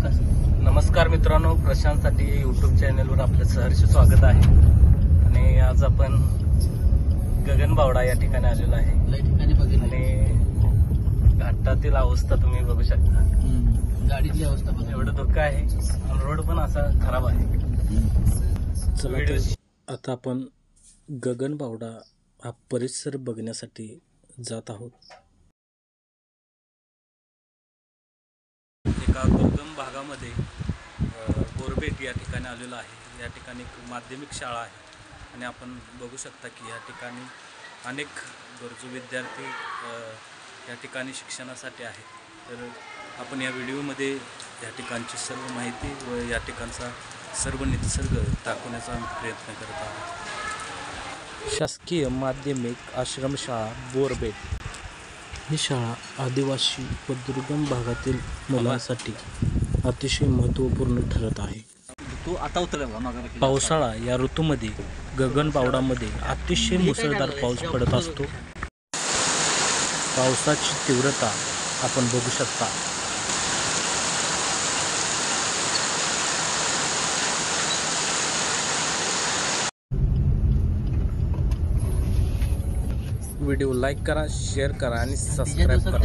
नमस्कार मित्रांनो, प्रशांतसाठी यूट्यूब चॅनलवर आपलं सहर्ष स्वागत आहे. आणि आज आपण गगनबावडा या ठिकाणी आलेलो आहे. आणि घाटातील अवस्था तुम्ही बघू शकता. गाडीतली अवस्था बघा, एवढं धोका आहे आणि रोड पण असा खराब आहे. चला आता आपण गगनबावडा हा परिसर बघण्यासाठी जात आहोत. एका दुर्गम भागामध्ये बोरबेट या ठिकाणी आलेलो आहे. या ठिकाणी एक माध्यमिक शाळा आहे आणि आपण बघू शकता की या ठिकाणी अनेक गरजू विद्यार्थी या ठिकाणी शिक्षणासाठी आहेत. तर आपण या व्हिडिओमध्ये या ठिकाणची सर्व माहिती व या ठिकाणचा सर्व निसर्ग दाखवण्याचा आम्ही प्रयत्न करत आहोत. शासकीय माध्यमिक आश्रमशाळा बोरबेट ही शाळा आदिवासी व दुर्गम भागातील मुलांसाठी अतिशय महत्त्वपूर्ण ठरत आहे. पावसाळा या ऋतूमध्ये गगनबावडामध्ये अतिशय मुसळधार पाऊस पडत असतो. पावसाची तीव्रता आपण बघू शकता. व्हिडिओ लाईक करा, शेअर करा आणि सबस्क्राईब करा.